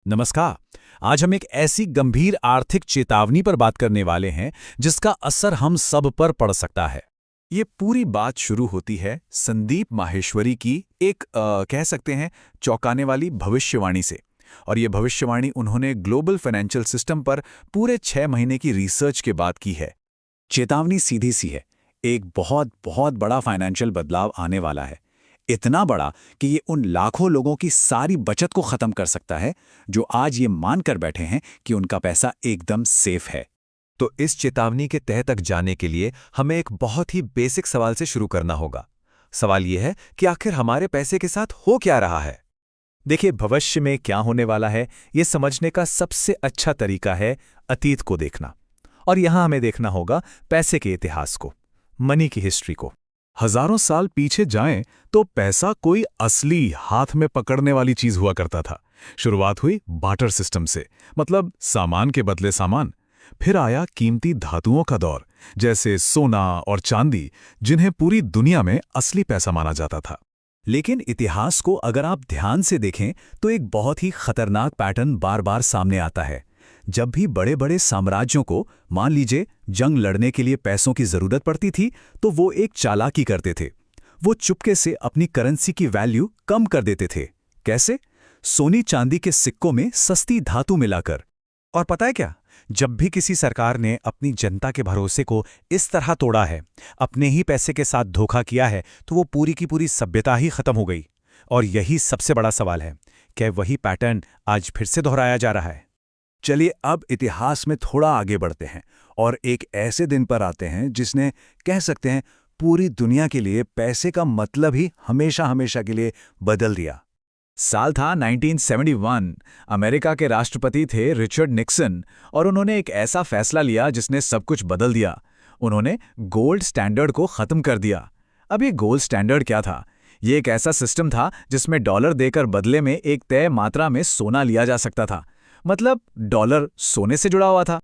नमस्कार। आज हम एक ऐसी गंभीर आर्थिक चेतावनी पर बात करने वाले हैं जिसका असर हम सब पर पड़ सकता है। ये पूरी बात शुरू होती है संदीप माहेश्वरी की एक कह सकते हैं चौंकाने वाली भविष्यवाणी से। और ये भविष्यवाणी उन्होंने ग्लोबल फाइनेंशियल सिस्टम पर पूरे 6 महीने की रिसर्च के बाद की है। चेतावनी सीधी सी है, एक बहुत बहुत बड़ा फाइनेंशियल बदलाव आने वाला है। इतना बड़ा कि ये उन लाखों लोगों की सारी बचत को खत्म कर सकता है जो आज ये मानकर बैठे हैं कि उनका पैसा एकदम सेफ है। तो इस चेतावनी के तह तक जाने के लिए हमें एक बहुत ही बेसिक सवाल से शुरू करना होगा। सवाल यह है कि आखिर हमारे पैसे के साथ हो क्या रहा है। देखिए, भविष्य में क्या होने वाला है ये समझने का सबसे अच्छा तरीका है अतीत को देखना। और यहां हमें देखना होगा पैसे के इतिहास को, मनी की हिस्ट्री को। हजारों साल पीछे जाएं तो पैसा कोई असली हाथ में पकड़ने वाली चीज हुआ करता था। शुरुआत हुई बार्टर सिस्टम से, मतलब सामान के बदले सामान। फिर आया कीमती धातुओं का दौर, जैसे सोना और चांदी, जिन्हें पूरी दुनिया में असली पैसा माना जाता था। लेकिन इतिहास को अगर आप ध्यान से देखें तो एक बहुत ही खतरनाक पैटर्न बार बार सामने आता है। जब भी बड़े बड़े साम्राज्यों को, मान लीजिए, जंग लड़ने के लिए पैसों की जरूरत पड़ती थी तो वो एक चालाकी करते थे। वो चुपके से अपनी करेंसी की वैल्यू कम कर देते थे। कैसे? सोनी चांदी के सिक्कों में सस्ती धातु मिलाकर। और पता है क्या, जब भी किसी सरकार ने अपनी जनता के भरोसे को इस तरह तोड़ा है, अपने ही पैसे के साथ धोखा किया है, तो वो पूरी की पूरी सभ्यता ही खत्म हो गई। और यही सबसे बड़ा सवाल है, क्या वही पैटर्न आज फिर से दोहराया जा रहा है? चलिए अब इतिहास में थोड़ा आगे बढ़ते हैं और एक ऐसे दिन पर आते हैं जिसने, कह सकते हैं, पूरी दुनिया के लिए पैसे का मतलब ही हमेशा हमेशा के लिए बदल दिया। साल था 1971। अमेरिका के राष्ट्रपति थे रिचर्ड निक्सन और उन्होंने एक ऐसा फैसला लिया जिसने सब कुछ बदल दिया। उन्होंने गोल्ड स्टैंडर्ड को खत्म कर दिया। अब ये गोल्ड स्टैंडर्ड क्या था? ये एक ऐसा सिस्टम था जिसमें डॉलर देकर बदले में एक तय मात्रा में सोना लिया जा सकता था। मतलब डॉलर सोने से जुड़ा हुआ था।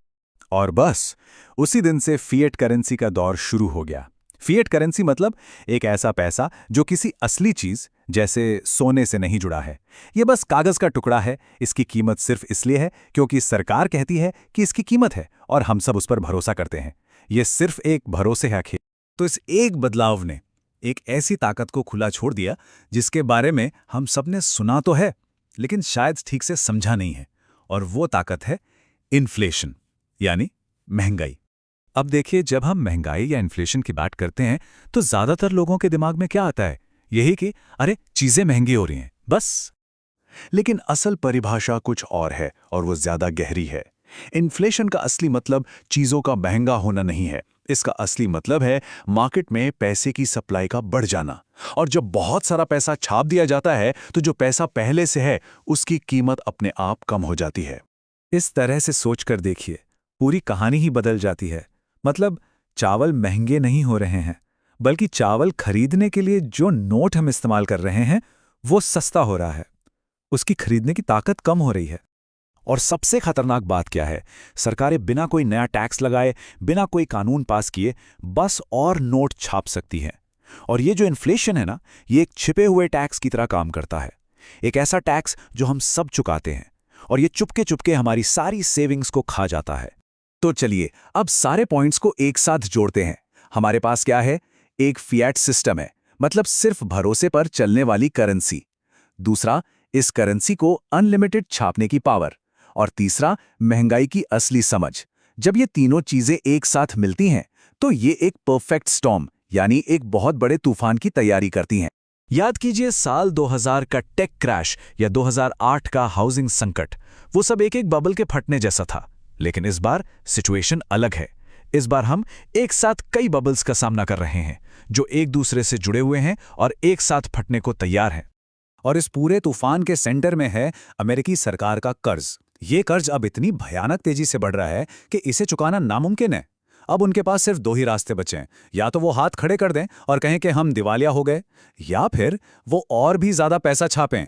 और बस उसी दिन से फिएट करेंसी का दौर शुरू हो गया। फिएट करेंसी मतलब एक ऐसा पैसा जो किसी असली चीज जैसे सोने से नहीं जुड़ा है। ये बस कागज का टुकड़ा है। इसकी कीमत सिर्फ इसलिए है क्योंकि सरकार कहती है कि इसकी कीमत है और हम सब उस पर भरोसा करते हैं। ये सिर्फ एक भरोसे है खेल। तो इस एक बदलाव ने एक ऐसी ताकत को खुला छोड़ दिया जिसके बारे में हम सबने सुना तो है, लेकिन शायद ठीक से समझा नहीं है। और वो ताकत है इन्फ्लेशन, यानी महंगाई। अब देखिए, जब हम महंगाई या इन्फ्लेशन की बात करते हैं तो ज्यादातर लोगों के दिमाग में क्या आता है? यही कि अरे चीजें महंगी हो रही हैं, बस। लेकिन असल परिभाषा कुछ और है और वो ज्यादा गहरी है। इन्फ्लेशन का असली मतलब चीजों का महंगा होना नहीं है। इसका असली मतलब है मार्केट में पैसे की सप्लाई का बढ़ जाना। और जब बहुत सारा पैसा छाप दिया जाता है तो जो पैसा पहले से है उसकी कीमत अपने आप कम हो जाती है। इस तरह से सोचकर देखिए, पूरी कहानी ही बदल जाती है। मतलब चावल महंगे नहीं हो रहे हैं, बल्कि चावल खरीदने के लिए जो नोट हम इस्तेमाल कर रहे हैं वो सस्ता हो रहा है। उसकी खरीदने की ताकत कम हो रही है। और सबसे खतरनाक बात क्या है? सरकारें बिना कोई नया टैक्स लगाए, बिना कोई कानून पास किए बस और नोट छाप सकती हैं। और ये जो इन्फ्लेशन है ना, ये एक छिपे हुए टैक्स की तरह काम करता है। एक ऐसा टैक्स जो हम सब चुकाते हैं और ये चुपके चुपके हमारी सारी सेविंग्स को खा जाता है। तो चलिए अब सारे पॉइंट्स को एक साथ जोड़ते हैं। हमारे पास क्या है? एक फिएट सिस्टम है, मतलब सिर्फ भरोसे पर चलने वाली करेंसी। दूसरा, इस करेंसी को अनलिमिटेड छापने की पावर। और तीसरा, महंगाई की असली समझ। जब ये तीनों चीजें एक साथ मिलती हैं तो ये एक परफेक्ट स्टॉर्म, यानी एक बहुत बड़े तूफान की तैयारी करती हैं। याद कीजिए साल 2000 का टेक क्रैश या 2008 का हाउसिंग संकट, वो सब एक एक बबल के फटने जैसा था। लेकिन इस बार सिचुएशन अलग है। इस बार हम एक साथ कई बबल्स का सामना कर रहे हैं जो एक दूसरे से जुड़े हुए हैं और एक साथ फटने को तैयार हैं। और इस पूरे तूफान के सेंटर में है अमेरिकी सरकार का कर्ज। ये कर्ज अब इतनी भयानक तेजी से बढ़ रहा है कि इसे चुकाना नामुमकिन है। अब उनके पास सिर्फ दो ही रास्ते बचे हैं। या तो वो हाथ खड़े कर दें और कहें कि हम दिवालिया हो गए, या फिर वो और भी ज्यादा पैसा छापें।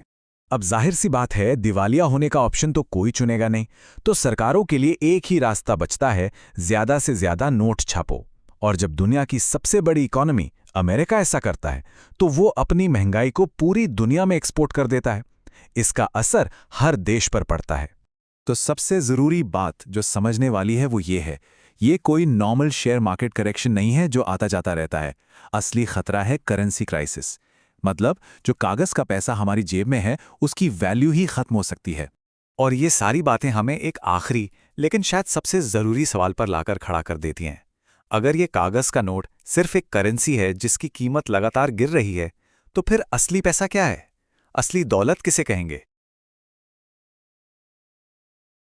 अब जाहिर सी बात है, दिवालिया होने का ऑप्शन तो कोई चुनेगा नहीं। तो सरकारों के लिए एक ही रास्ता बचता है, ज्यादा से ज्यादा नोट छापो। और जब दुनिया की सबसे बड़ी इकोनॉमी अमेरिका ऐसा करता है तो वो अपनी महंगाई को पूरी दुनिया में एक्सपोर्ट कर देता है। इसका असर हर देश पर पड़ता है। तो सबसे ज़रूरी बात जो समझने वाली है वो ये कोई नॉर्मल शेयर मार्केट करेक्शन नहीं है जो आता जाता रहता है। असली खतरा है करेंसी क्राइसिस। मतलब जो कागज़ का पैसा हमारी जेब में है उसकी वैल्यू ही खत्म हो सकती है। और ये सारी बातें हमें एक आखिरी लेकिन शायद सबसे ज़रूरी सवाल पर लाकर खड़ा कर देती हैं। अगर ये कागज़ का नोट सिर्फ एक करेंसी है जिसकी कीमत लगातार गिर रही है, तो फिर असली पैसा क्या है? असली दौलत किसे कहेंगे?